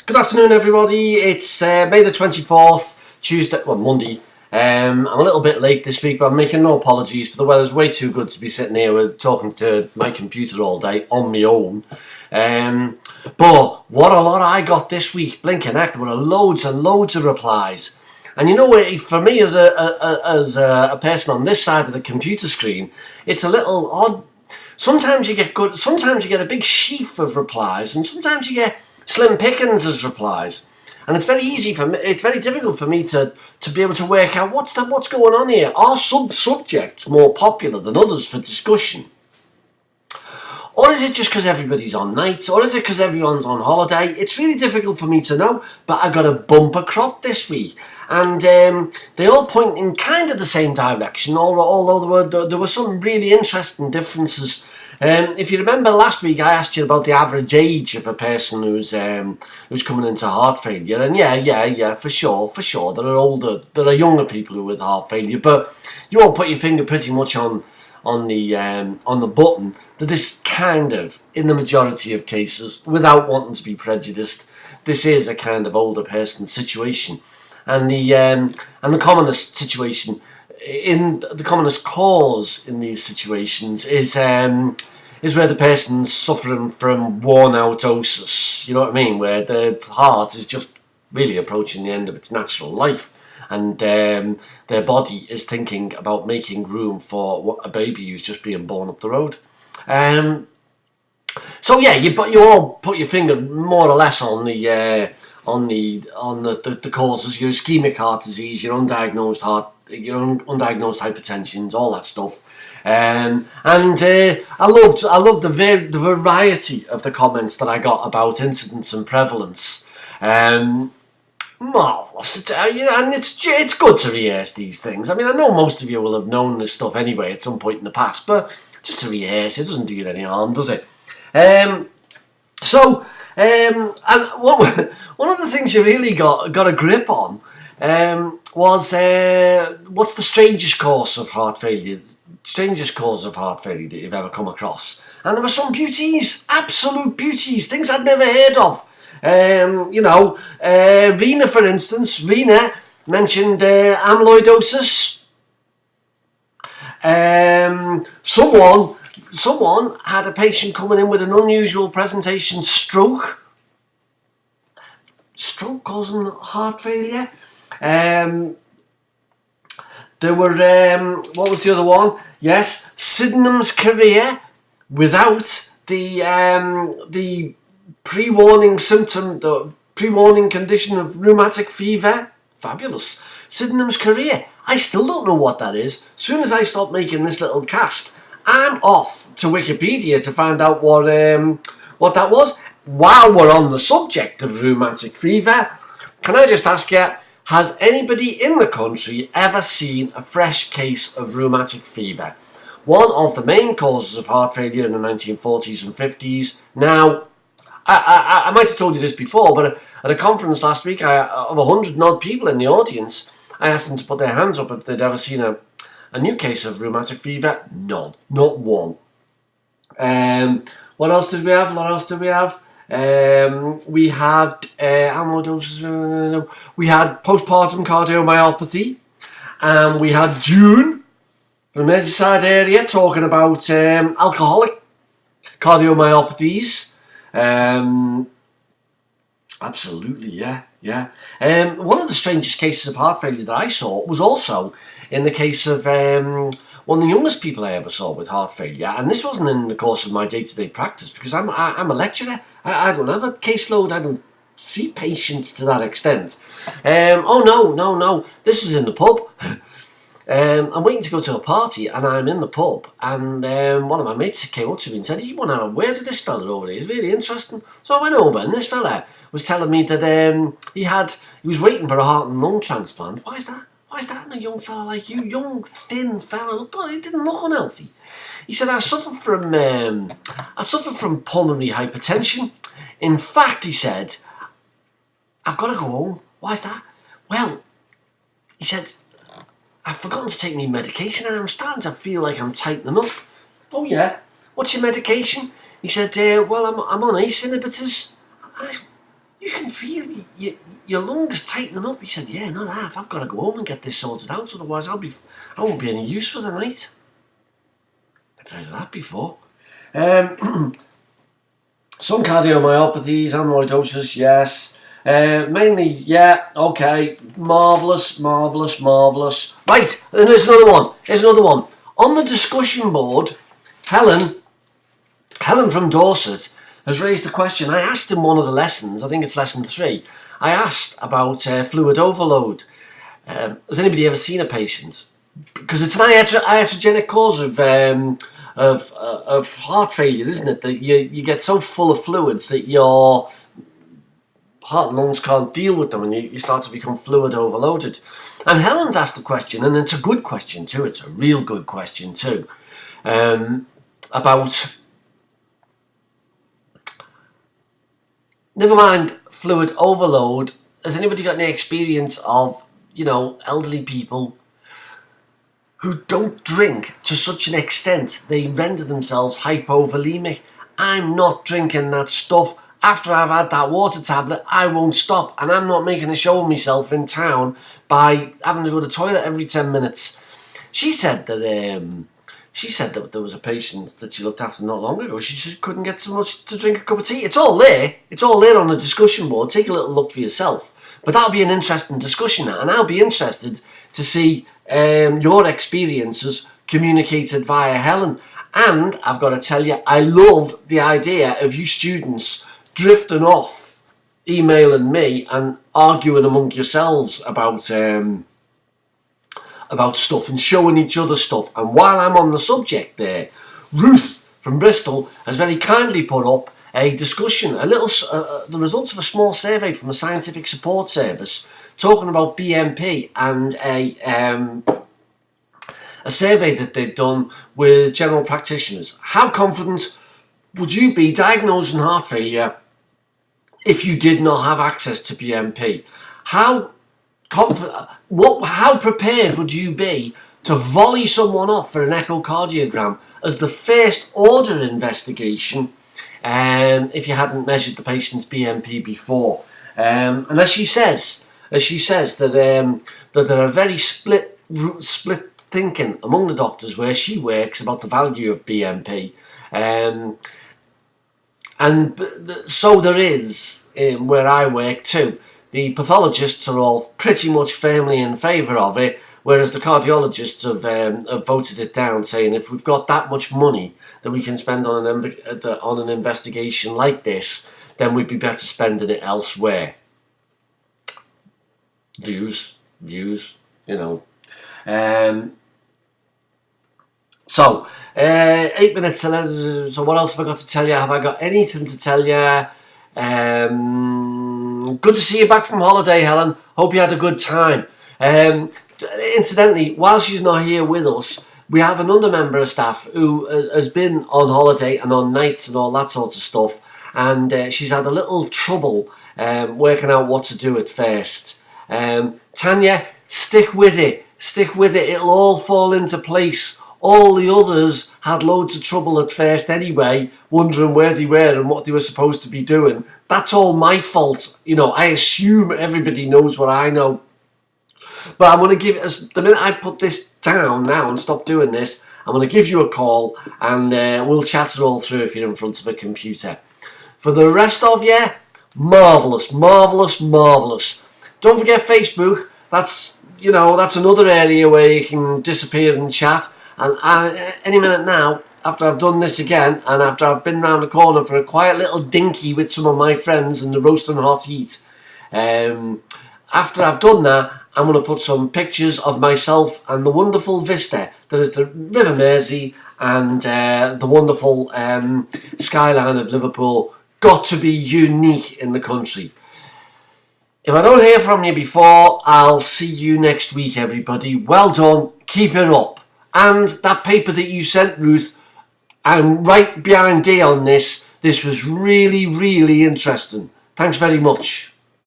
Good afternoon, everybody. It's May the 24th, Monday. I'm a little bit late this week, but I'm making no apologies for the weather's way too good to be sitting here talking to my computer all day on my own. But what a lot I got this week, blinking heck, there were loads and loads of replies. And you know, for me as a person on this side of the computer screen, it's a little odd. Sometimes you get good, sometimes you get a big sheaf of replies, and sometimes you get slim pickings as replies. And it's very easy for me, it's very difficult for me to be able to work out what's going on here. Are subjects more popular than others for discussion? Or is it just because everybody's on nights? Or is it because everyone's on holiday? It's really difficult for me to know, but I got a bumper crop this week. And they all point in kind of the same direction, although there were some really interesting differences. If you remember last week, I asked you about the average age of a person who's coming into heart failure, and yeah, for sure, there are younger people who with heart failure, but you won't put your finger pretty much on the button that this kind of, in the majority of cases, without wanting to be prejudiced, this is a kind of older person situation, and the commonest situation. In the commonest cause in these situations is where the person's suffering from worn-out osis. You know what I mean? Where the heart is just really approaching the end of its natural life, and their body is thinking about making room for a baby who's just being born up the road. So yeah, you all put your finger more or less on the causes. Your ischemic heart disease, your undiagnosed hypertension, all that stuff. I loved the variety of the comments that I got about incidence and prevalence. Marvellous. And it's good to rehearse these things. I mean, I know most of you will have known this stuff anyway at some point in the past, but just to rehearse, it doesn't do you any harm, does it? And one of the things you really got a grip on was what's the strangest cause of heart failure that you've ever come across. And there were some beauties, absolute beauties, things I'd never heard of. Rena, for instance, mentioned amyloidosis. Someone had a patient coming in with an unusual presentation, stroke causing heart failure. There were, what was the other one? Yes, Sydenham's career without the pre-warning symptom, the pre-warning condition of rheumatic fever. Fabulous. Sydenham's career. I still don't know what that is. As soon as I stop making this little cast, I'm off to Wikipedia to find out what that was. While we're on the subject of rheumatic fever, can I just ask you, has anybody in the country ever seen a fresh case of rheumatic fever? One of the main causes of heart failure in the 1940s and 50s. Now, I might have told you this before, but at a conference last week, of 100 odd people in the audience, I asked them to put their hands up if they'd ever seen a new case of rheumatic fever. None. Not one. What else did we have? We had amyloidosis. We had postpartum cardiomyopathy, and we had June from the Merseyside area talking about alcoholic cardiomyopathies. Absolutely, yeah. One of the strangest cases of heart failure that I saw was also in the case of one of the youngest people I ever saw with heart failure, and this wasn't in the course of my day-to-day practice because I'm a lecturer. I don't have a caseload. I don't see patients to that extent. No. This was in the pub. I'm waiting to go to a party, and I'm in the pub, and one of my mates came up to me and said, "You want to have a word with this fella over here? It's really interesting." So I went over, and this fella was telling me that he was waiting for a heart and lung transplant. Why is that? Why is that in a young fella like you? Young, thin fella. He didn't look unhealthy. He said, I suffer from pulmonary hypertension. In fact, he said, I've got to go home. Why is that? Well, he said, I've forgotten to take my medication and I'm starting to feel like I'm tightening up. Oh yeah? What's your medication? He said, well, I'm on ACE inhibitors. You can feel your lungs tightening up? He said, yeah, not half. I've got to go home and get this sorted out, otherwise I won't be any use for the night. I've heard of that before. Some cardiomyopathies, amyloidosis, yes. Mainly, yeah, okay. Marvellous. Right, and here's another one. On the discussion board, Helen from Dorset has raised the question. I asked in one of the lessons, I think it's lesson 3, I asked about fluid overload. Has anybody ever seen a patient? Because it's an iatrogenic cause of heart failure, isn't it? That you get so full of fluids that your heart and lungs can't deal with them, and you start to become fluid overloaded. And Helen's asked the question, and it's a good question too. It's a real good question too, about, never mind fluid overload. Has anybody got any experience of, elderly people who don't drink to such an extent they render themselves hypovolemic? I'm not drinking that stuff. After I've had that water tablet, I won't stop, and I'm not making a show of myself in town by having to go to the toilet every 10 minutes. She said that there was a patient that she looked after not long ago. She just couldn't get so much to drink a cup of tea. It's all there. It's all there on the discussion board. Take a little look for yourself. But that'll be an interesting discussion, and I'll be interested to see your experiences communicated via Helen. And I've got to tell you, I love the idea of you students drifting off, emailing me and arguing among yourselves about stuff and showing each other stuff. And while I'm on the subject there, Ruth from Bristol has very kindly put up a discussion, the results of a small survey from a scientific support service talking about BMP, and a survey that they'd done with general practitioners. How confident would you be diagnosing heart failure if you did not have access to BMP? How prepared would you be to volley someone off for an echocardiogram as the first order investigation if you hadn't measured the patient's BMP before? And as she says that there are very split thinking among the doctors where she works about the value of BMP. And so there is where I work too. The pathologists are all pretty much firmly in favour of it, whereas the cardiologists have voted it down, saying if we've got that much money that we can spend on an investigation like this, then we'd be better spending it elsewhere. Views, So, 8 minutes to 11. So what else have I got to tell you? Have I got anything to tell you? Good to see you back from holiday, Helen. Hope you had a good time. Incidentally, while she's not here with us, we have another member of staff who has been on holiday and on nights and all that sort of stuff, and she's had a little trouble working out what to do at first. Tanya, stick with it. It'll all fall into place. All the others had loads of trouble at first anyway, wondering where they were and what they were supposed to be doing. That's all my fault. I assume everybody knows what I know. But I'm going to give it, the minute I put this down now and stop doing this, I'm going to give you a call and we'll chat it all through if you're in front of a computer. For the rest of you, marvellous. Don't forget Facebook. That's another area where you can disappear and chat. And any minute now, after I've done this again, and after I've been round the corner for a quiet little dinky with some of my friends in the roasting hot heat, after I've done that, I'm going to put some pictures of myself and the wonderful vista that is the River Mersey and the wonderful skyline of Liverpool. Got to be unique in the country. If I don't hear from you before, I'll see you next week, everybody. Well done. Keep it up. And that paper that you sent, Ruth, I'm right behind Dee on this. This was really, really interesting. Thanks very much.